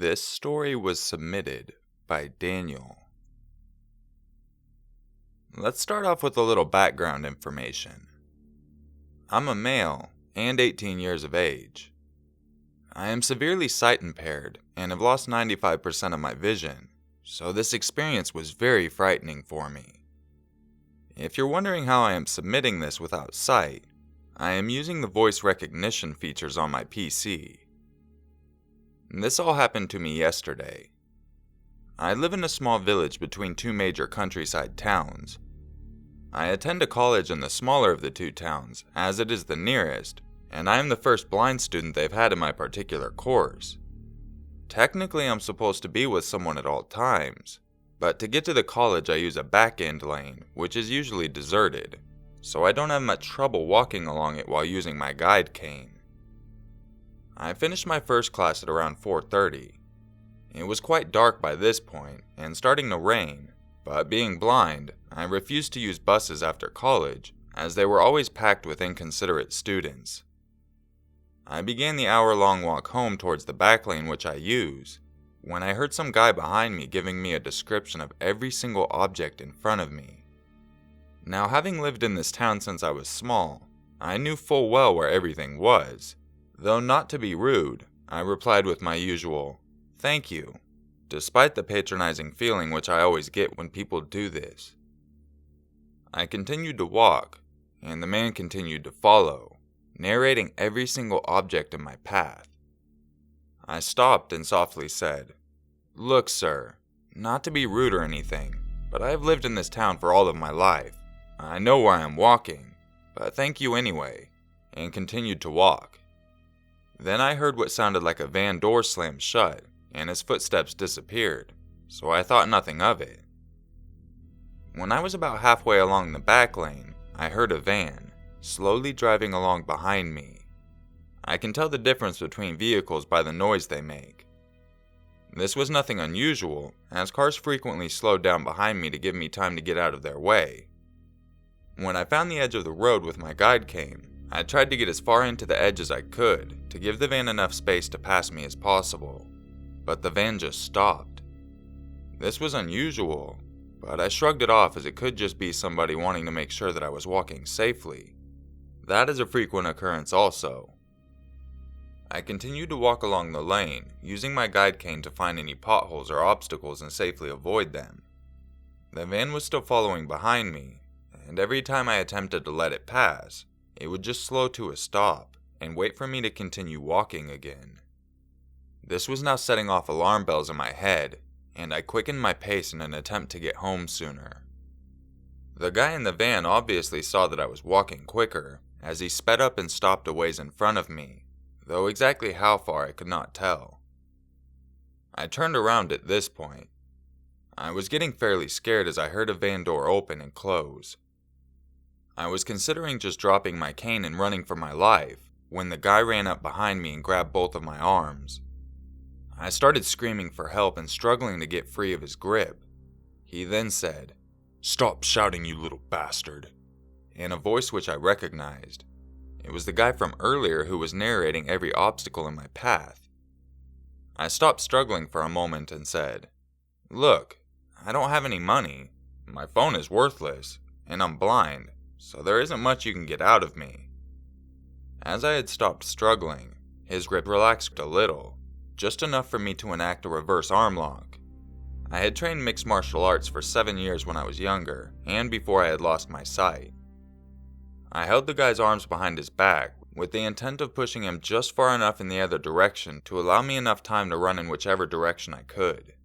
This story was submitted by Daniel. Let's start off with a little background information. I'm a male and 18 years of age. I am severely sight impaired and have lost 95% of my vision, so this experience was very frightening for me. If you're wondering how I am submitting this without sight, I am using the voice recognition features on my PC. This all happened to me yesterday. I live in a small village between two major countryside towns. I attend a college in the smaller of the two towns, as it is the nearest, and I am the first blind student they've had in my particular course. Technically, I'm supposed to be with someone at all times, but to get to the college I use a back-end lane, which is usually deserted, so I don't have much trouble walking along it while using my guide cane. I finished my first class at around 4:30. It was quite dark by this point and starting to rain, but being blind, I refused to use buses after college as they were always packed with inconsiderate students. I began the hour-long walk home towards the back lane which I use, when I heard some guy behind me giving me a description of every single object in front of me. Now, having lived in this town since I was small, I knew full well where everything was. Though not to be rude, I replied with my usual, "Thank you," despite the patronizing feeling which I always get when people do this. I continued to walk, and the man continued to follow, narrating every single object in my path. I stopped and softly said, "Look, sir, not to be rude or anything, but I have lived in this town for all of my life. I know where I am walking, but thank you anyway," and continued to walk. Then I heard what sounded like a van door slam shut, and his footsteps disappeared, so I thought nothing of it. When I was about halfway along the back lane, I heard a van, slowly driving along behind me. I can tell the difference between vehicles by the noise they make. This was nothing unusual, as cars frequently slowed down behind me to give me time to get out of their way. When I found the edge of the road with my guide cane, I tried to get as far into the edge as I could to give the van enough space to pass me as possible, but the van just stopped. This was unusual, but I shrugged it off as it could just be somebody wanting to make sure that I was walking safely. That is a frequent occurrence also. I continued to walk along the lane, using my guide cane to find any potholes or obstacles and safely avoid them. The van was still following behind me, and every time I attempted to let it pass, it would just slow to a stop and wait for me to continue walking again. This was now setting off alarm bells in my head, and I quickened my pace in an attempt to get home sooner. The guy in the van obviously saw that I was walking quicker, as he sped up and stopped a ways in front of me, though exactly how far I could not tell. I turned around at this point. I was getting fairly scared as I heard a van door open and close. I was considering just dropping my cane and running for my life, when the guy ran up behind me and grabbed both of my arms. I started screaming for help and struggling to get free of his grip. He then said, "Stop shouting, you little bastard," in a voice which I recognized. It was the guy from earlier who was narrating every obstacle in my path. I stopped struggling for a moment and said, "Look, I don't have any money, my phone is worthless, and I'm blind, so there isn't much you can get out of me." As I had stopped struggling, his grip relaxed a little, just enough for me to enact a reverse arm lock. I had trained mixed martial arts for 7 years when I was younger, and before I had lost my sight. I held the guy's arms behind his back, with the intent of pushing him just far enough in the other direction to allow me enough time to run in whichever direction I could.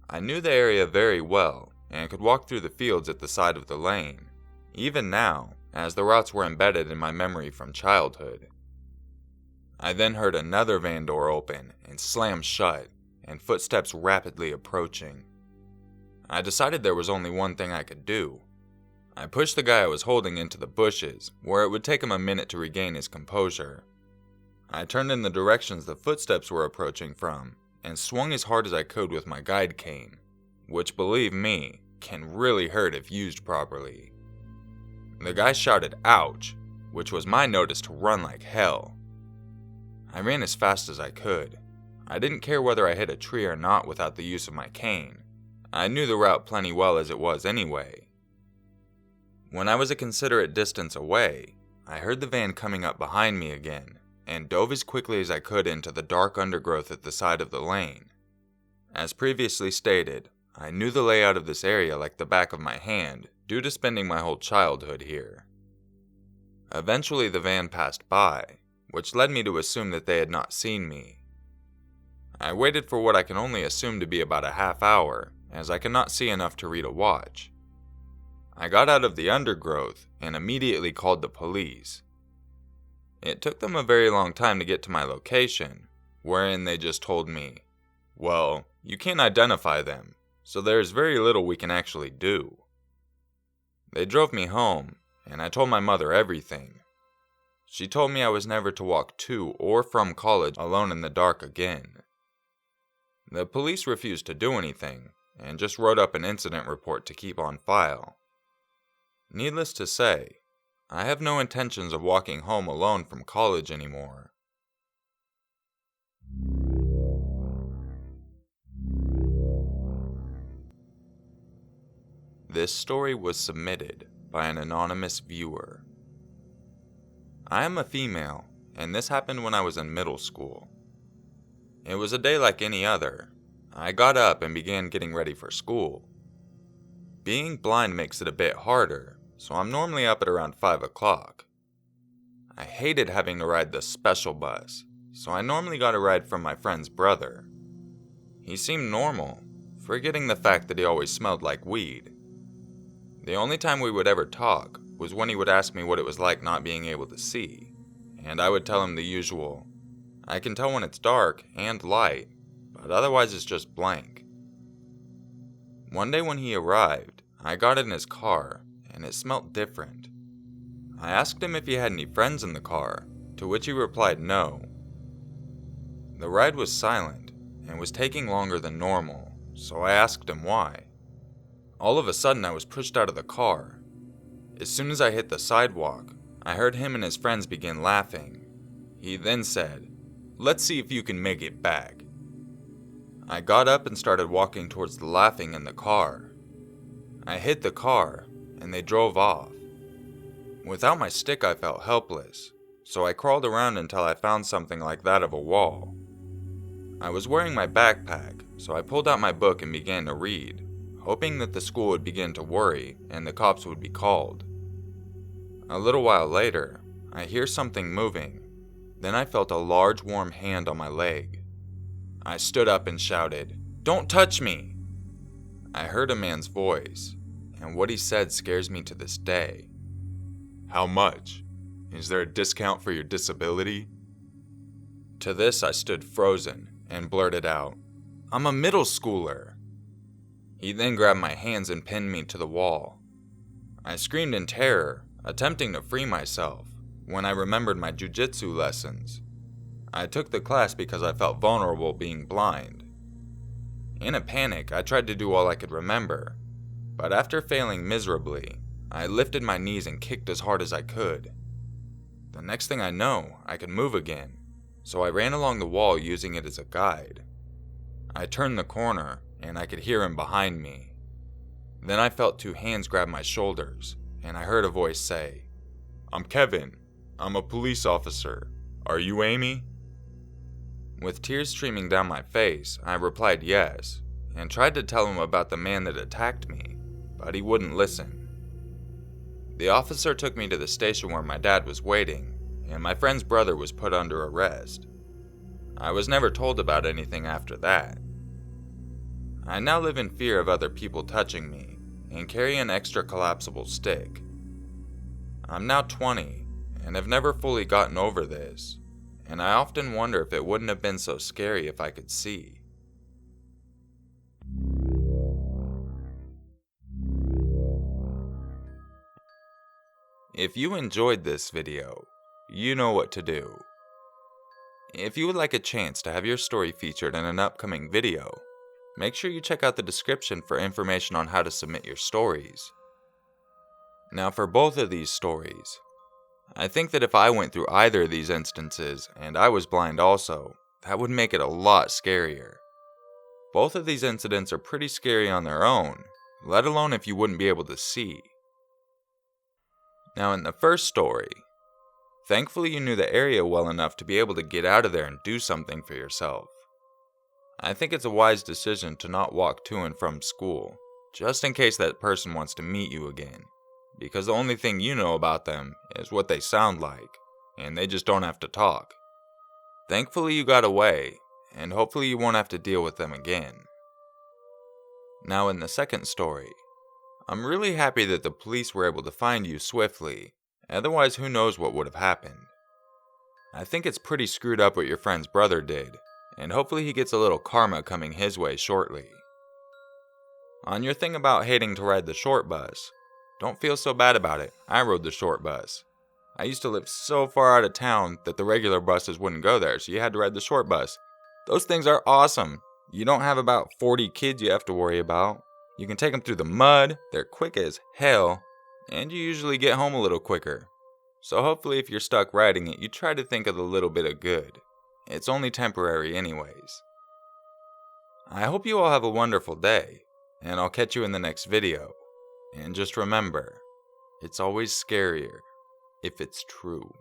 I knew the area very well, and could walk through the fields at the side of the lane, even now, as the routes were embedded in my memory from childhood. I then heard another van door open and slam shut, and footsteps rapidly approaching. I decided there was only one thing I could do. I pushed the guy I was holding into the bushes, where it would take him a minute to regain his composure. I turned in the directions the footsteps were approaching from, and swung as hard as I could with my guide cane, which, believe me, can really hurt if used properly. The guy shouted, "Ouch," which was my notice to run like hell. I ran as fast as I could. I didn't care whether I hit a tree or not without the use of my cane. I knew the route plenty well as it was anyway. When I was a considerate distance away, I heard the van coming up behind me again, and dove as quickly as I could into the dark undergrowth at the side of the lane. As previously stated, I knew the layout of this area like the back of my hand due to spending my whole childhood here. Eventually the van passed by, which led me to assume that they had not seen me. I waited for what I can only assume to be about a half hour, as I could not see enough to read a watch. I got out of the undergrowth and immediately called the police. It took them a very long time to get to my location, wherein they just told me, "Well, you can't identify them, so there is very little we can actually do." They drove me home, and I told my mother everything. She told me I was never to walk to or from college alone in the dark again. The police refused to do anything, and just wrote up an incident report to keep on file. Needless to say, I have no intentions of walking home alone from college anymore. This story was submitted by an anonymous viewer. I am a female, and this happened when I was in middle school. It was a day like any other. I got up and began getting ready for school. Being blind makes it a bit harder, so I'm normally up at around 5 o'clock. I hated having to ride the special bus, so I normally got a ride from my friend's brother. He seemed normal, forgetting the fact that he always smelled like weed. The only time we would ever talk was when he would ask me what it was like not being able to see, and I would tell him the usual, "I can tell when it's dark and light, but otherwise it's just blank." One day when he arrived, I got in his car, and it smelt different. I asked him if he had any friends in the car, to which he replied no. The ride was silent, and was taking longer than normal, so I asked him why. All of a sudden I was pushed out of the car. As soon as I hit the sidewalk, I heard him and his friends begin laughing. He then said, "Let's see if you can make it back." I got up and started walking towards the laughing in the car. I hit the car, and they drove off. Without my stick I felt helpless, so I crawled around until I found something like that of a wall. I was wearing my backpack, so I pulled out my book and began to read, hoping that the school would begin to worry and the cops would be called. A little while later, I hear something moving. Then I felt a large warm hand on my leg. I stood up and shouted, "Don't touch me!" I heard a man's voice, and what he said scares me to this day. "How much? Is there a discount for your disability?" To this I stood frozen and blurted out, "I'm a middle schooler." He then grabbed my hands and pinned me to the wall. I screamed in terror, attempting to free myself, when I remembered my jujitsu lessons. I took the class because I felt vulnerable being blind. In a panic, I tried to do all I could remember, but after failing miserably, I lifted my knees and kicked as hard as I could. The next thing I know, I could move again, so I ran along the wall using it as a guide. I turned the corner, and I could hear him behind me. Then I felt two hands grab my shoulders, and I heard a voice say, "I'm Kevin. I'm a police officer. Are you Amy?" With tears streaming down my face, I replied yes, and tried to tell him about the man that attacked me, but he wouldn't listen. The officer took me to the station where my dad was waiting, and my friend's brother was put under arrest. I was never told about anything after that. I now live in fear of other people touching me, and carry an extra collapsible stick. I'm now 20, and have never fully gotten over this, and I often wonder if it wouldn't have been so scary if I could see. If you enjoyed this video, you know what to do. If you would like a chance to have your story featured in an upcoming video, make sure you check out the description for information on how to submit your stories. Now for both of these stories, I think that if I went through either of these instances and I was blind also, that would make it a lot scarier. Both of these incidents are pretty scary on their own, let alone if you wouldn't be able to see. Now in the first story, thankfully you knew the area well enough to be able to get out of there and do something for yourself. I think it's a wise decision to not walk to and from school, just in case that person wants to meet you again, because the only thing you know about them is what they sound like, and they just don't have to talk. Thankfully you got away, and hopefully you won't have to deal with them again. Now in the second story, I'm really happy that the police were able to find you swiftly, otherwise who knows what would have happened. I think it's pretty screwed up what your friend's brother did, and hopefully he gets a little karma coming his way shortly. On your thing about hating to ride the short bus, don't feel so bad about it. I rode the short bus. I used to live so far out of town that the regular buses wouldn't go there, so you had to ride the short bus. Those things are awesome. You don't have about 40 kids you have to worry about. You can take them through the mud, they're quick as hell, and you usually get home a little quicker. So hopefully if you're stuck riding it, you try to think of the little bit of good. It's only temporary anyways. I hope you all have a wonderful day, and I'll catch you in the next video. And just remember, it's always scarier if it's true.